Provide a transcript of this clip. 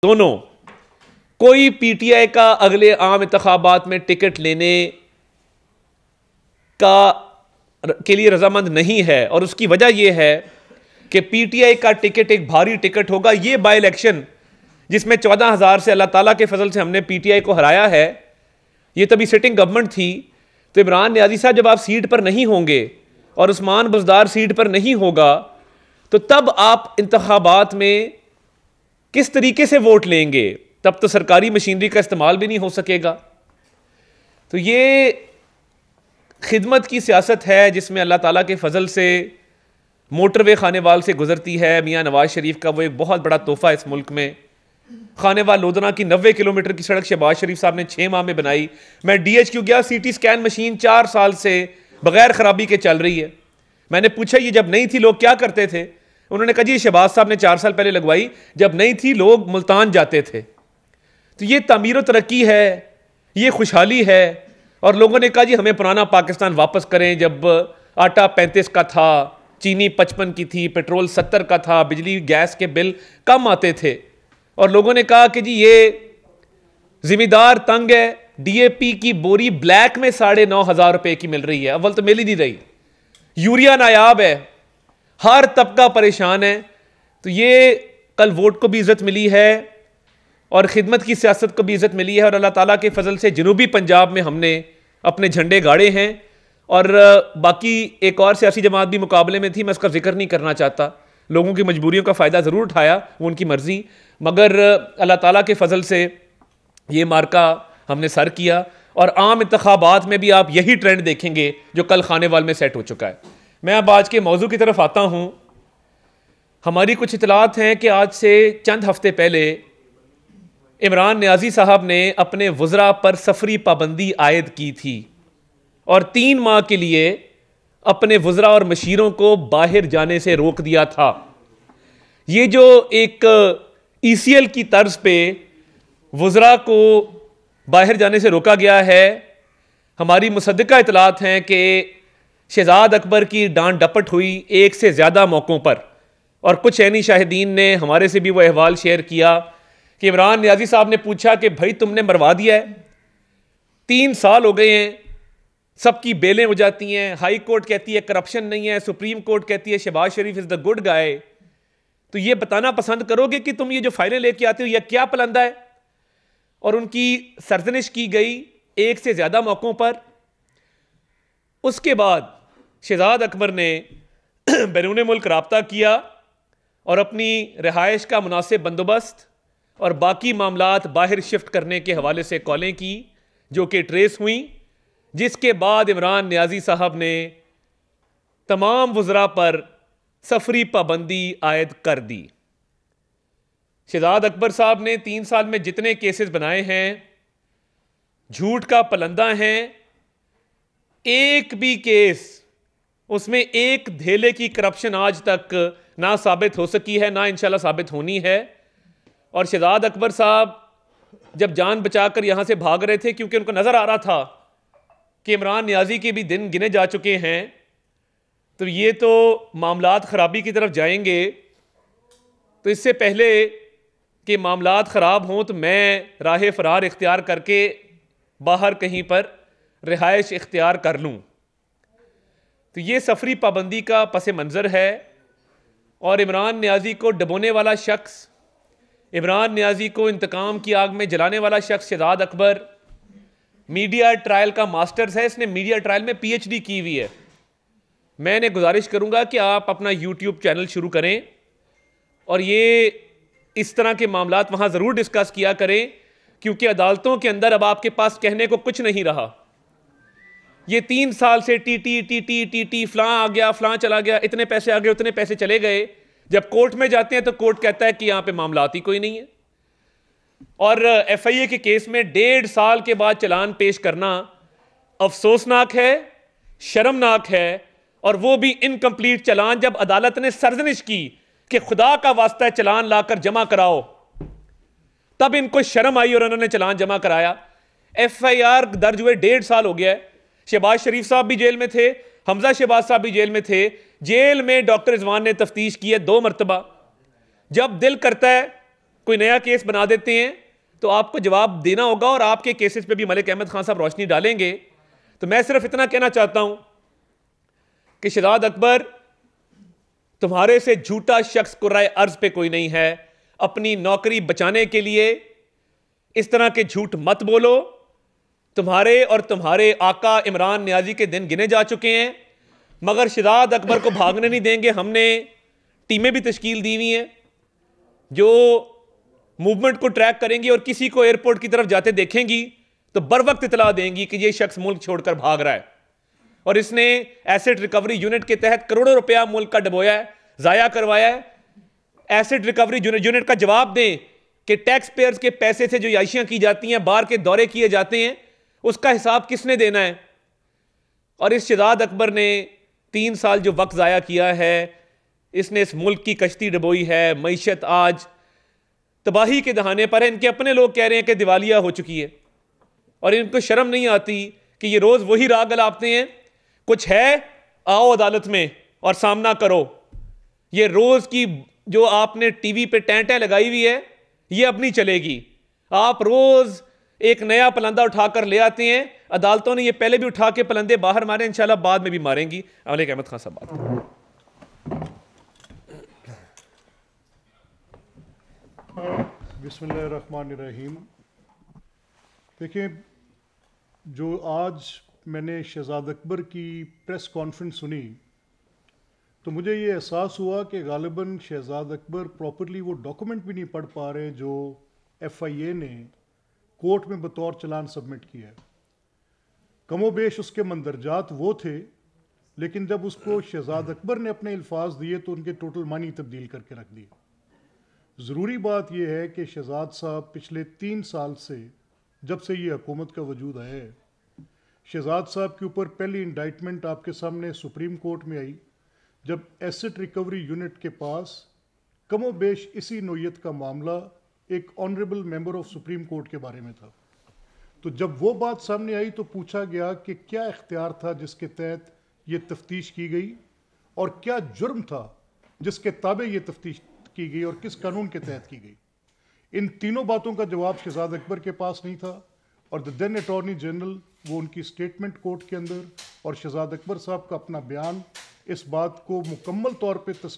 दोनों, कोई पीटीआई का अगले आम इंतखाबात में टिकट लेने के लिए रजामंद नहीं है। और उसकी वजह यह है कि पीटीआई का टिकट एक भारी टिकट होगा। यह बाई इलेक्शन जिसमें 14,000 से अल्लाह ताला के फजल से हमने पीटीआई को हराया है, यह तभी सिटिंग गवर्नमेंट थी। तो इमरान नियाजी साहब जब आप सीट पर नहीं होंगे और उस्मान बुज़दार सीट पर नहीं होगा, तो तब आप इंतखाबात में किस तरीके से वोट लेंगे? तब तो सरकारी मशीनरी का इस्तेमाल भी नहीं हो सकेगा। तो ये खिदमत की सियासत है जिसमें अल्लाह ताला के फजल से मोटरवे खानेवाल से गुजरती है। मियाँ नवाज शरीफ का वो एक बहुत बड़ा तोहफा इस मुल्क में। खानेवाल लोधना की 90 किलोमीटर की सड़क शहबाज शरीफ साहब ने 6 माह में बनाई। मैं DHQ गया, CT स्कैन मशीन 4 साल से बगैर खराबी के चल रही है। मैंने पूछा ये जब नहीं थी लोग क्या करते थे? उन्होंने कहा जी शहबाज साहब ने 4 साल पहले लगवाई, जब नहीं थी लोग मुल्तान जाते थे। तो ये तामीर तरक्की है, ये खुशहाली है। और लोगों ने कहा जी हमें पुराना पाकिस्तान वापस करें, जब आटा 35 का था, चीनी 55 की थी, पेट्रोल 70 का था, बिजली गैस के बिल कम आते थे। और लोगों ने कहा कि जी ये जिम्मेदार तंग है, DAP की बोरी ब्लैक में 9,500 रुपए की मिल रही है, अव्वल तो मिल ही नहीं रही। यूरिया नायाब है, हर तबका परेशान है। तो ये कल वोट को भी इज्जत मिली है और खिदमत की सियासत को भी इज्जत मिली है। और अल्लाह ताला के फजल से जनूबी पंजाब में हमने अपने झंडे गाड़े हैं। और बाकी एक और सियासी जमात भी मुकाबले में थी, मैं उसका जिक्र नहीं करना चाहता। लोगों की मजबूरियों का फ़ायदा ज़रूर उठाया, वो उनकी मर्ज़ी, मगर अल्लाह ताला के फजल से ये मार्का हमने सर किया। और आम इंतखाबात में भी आप यही ट्रेंड देखेंगे जो कल खानेवाल में सेट हो चुका है। मैं अब आज के मौजू की तरफ आता हूँ। हमारी कुछ इतलात हैं कि आज से चंद हफ्ते पहले इमरान नियाजी साहब ने अपने वज़रा पर सफरी पाबंदी आयद की थी और 3 माह के लिए अपने वज़रा और मशीरों को बाहर जाने से रोक दिया था। ये जो एक ECL की तर्ज पे वज़रा को बाहर जाने से रोका गया है, हमारी मुसद्दिका इतलात हैं कि शहजाद अकबर की डांट डपट हुई 1 से ज़्यादा मौक़ों पर। और कुछ ऐनी शाहिदीन ने हमारे से भी वो अहवाल शेयर किया कि इमरान नियाजी साहब ने पूछा कि भाई तुमने मरवा दिया है, 3 साल हो गए हैं, सबकी बेलें हो जाती हैं, हाई कोर्ट कहती है करप्शन नहीं है, सुप्रीम कोर्ट कहती है शहबाज शरीफ इज़ द गुड गाय। तो ये बताना पसंद करोगे कि तुम ये जो फाइलें लेके आते हो यह क्या पलंदा है? और उनकी सरजनिश की गई 1 से ज़्यादा मौक़ों पर। उसके बाद शहजाद अकबर ने बैरून मुल्क राब्ता किया और अपनी रिहाइश का मुनासिब बंदोबस्त और बाकी मामलात बाहर शिफ्ट करने के हवाले से कॉलें की, जो कि ट्रेस हुई। जिसके बाद इमरान नियाजी साहब ने तमाम वज़रा पर सफरी पाबंदी आयद कर दी। शहजाद अकबर साहब ने 3 साल में जितने केसेस बनाए हैं झूठ का पलंदा हैं। एक भी केस उसमें एक धेले की करप्शन आज तक ना साबित हो सकी है, ना इंशाल्लाह साबित होनी है। और शहजाद अकबर साहब जब जान बचाकर यहां से भाग रहे थे, क्योंकि उनको नजर आ रहा था कि इमरान नियाजी के भी दिन गिने जा चुके हैं, तो ये तो मामलात खराबी की तरफ जाएंगे। तो इससे पहले कि मामलात ख़राब हों तो मैं राह फ़रार इख्तियार करके बाहर कहीं पर रिहाइश इख्तियार कर लूँ। तो ये सफरी पाबंदी का पस मंज़र है। और इमरान नियाजी को डबोने वाला शख्स, इमरान नियाजी को इंतकाम की आग में जलाने वाला शख्स शहजाद अकबर मीडिया ट्रायल का मास्टर्स है। इसने मीडिया ट्रायल में PhD की हुई है। मैंने गुजारिश करूंगा कि आप अपना YouTube चैनल शुरू करें और ये इस तरह के मामलात वहां ज़रूर डिस्कस किया करें, क्योंकि अदालतों के अंदर अब आपके पास कहने को कुछ नहीं रहा। ये 3 साल से टी फलां आ गया, फलां चला गया, इतने पैसे आ गए, उतने पैसे चले गए। जब कोर्ट में जाते हैं तो कोर्ट कहता है कि यहां पे मामलात ही कोई नहीं है। और FIA के केस में 1.5 साल के बाद चलान पेश करना अफसोसनाक है, शर्मनाक है। और वो भी इनकम्प्लीट चलान, जब अदालत ने सर्जनिश की कि खुदा का वास्ता है चलान लाकर जमा कराओ, तब इनको शर्म आई और उन्होंने चलान जमा कराया। FIR दर्ज हुए 1.5 साल हो गया है। शहबाज शरीफ साहब भी जेल में थे, हमजा शहबाज साहब भी जेल में थे। जेल में डॉक्टर रिजवान ने तफ्तीश की है 2 मरतबा। जब दिल करता है कोई नया केस बना देते हैं तो आपको जवाब देना होगा, और आपके केसेस पे भी मलिक अहमद खान साहब रोशनी डालेंगे। तो मैं सिर्फ इतना कहना चाहता हूं कि शहजाद अकबर, तुम्हारे से झूठा शख्स कुर्राए अर्ज पे कोई नहीं है। अपनी नौकरी बचाने के लिए इस तरह के झूठ मत बोलो। तुम्हारे और तुम्हारे आका इमरान नियाजी के दिन गिने जा चुके हैं, मगर शहजाद अकबर को भागने नहीं देंगे। हमने टीमें भी तश्कील दी हुई हैं जो मूवमेंट को ट्रैक करेंगी, और किसी को एयरपोर्ट की तरफ जाते देखेंगी तो बर वक्त इतला देंगी कि यह शख्स मुल्क छोड़कर भाग रहा है, और इसने एसेट रिकवरी यूनिट के तहत करोड़ों रुपया मुल्क का डबोया है, जाया करवाया है। एसेट रिकवरी यूनिट का जवाब दें कि टैक्स पेयर्स के पैसे से जो याशियां की जाती हैं, बाहर के दौरे किए जाते हैं, उसका हिसाब किसने देना है? और इस शहजाद अकबर ने 3 साल जो वक्त जाया किया है, इसने इस मुल्क की कश्ती डबोई है। मईशत आज तबाही के दहाने पर है। इनके अपने लोग कह रहे हैं कि दिवालिया हो चुकी है, और इनको शर्म नहीं आती कि ये रोज वही राग गलापते हैं। कुछ है, आओ अदालत में और सामना करो। ये रोज की जो आपने टीवी पे टैंटें लगाई हुई है, ये अब नहीं चलेगी। आप रोज एक नया पलंदा उठाकर ले आते हैं। अदालतों ने ये पहले भी उठा के पलंदे बाहर मारे, इंशाल्लाह बाद में भी मारेंगी। मलिक अहमद खान साहब बात करें। बिस्मिल्लाहिर्रहमानिर्रहीम। देखिए, जो आज मैंने शहजाद अकबर की प्रेस कॉन्फ्रेंस सुनी तो मुझे ये एहसास हुआ कि गालिबन शहजाद अकबर प्रॉपरली वो डॉक्यूमेंट भी नहीं पढ़ पा रहे जो FIA ने कोर्ट में बतौर चलान सबमिट किया है। कमोबेश उसके मंदरजात वो थे, लेकिन जब उसको शहजाद अकबर ने अपने अल्फाज दिए तो उनके टोटल मानी तब्दील करके रख दिए। ज़रूरी बात यह है कि शहजाद साहब पिछले 3 साल से, जब से ये हुकूमत का वजूद है, शहजाद साहब के ऊपर पहली इंडाइटमेंट आपके सामने सुप्रीम कोर्ट में आई जब एसेट रिकवरी यूनिट के पास कमोबेश इसी नोयत का मामला एक honourable member of supreme court के बारे में था। तो जब वो बात सामने आई तो पूछा गया कि क्या इख्तियार था जिसके तहत ये तफ्तीश की गई, और क्या जुर्म था जिसके ताबे ये तफ्तीश की गई, और किस कानून के तहत की गई। इन तीनों बातों का जवाब शहजाद अकबर के पास नहीं था, और द देन अटॉर्नी जनरल वो उनकी स्टेटमेंट कोर्ट के अंदर और शहजाद अकबर साहब का अपना बयान इस बात को मुकम्मल तौर पे तस्लीम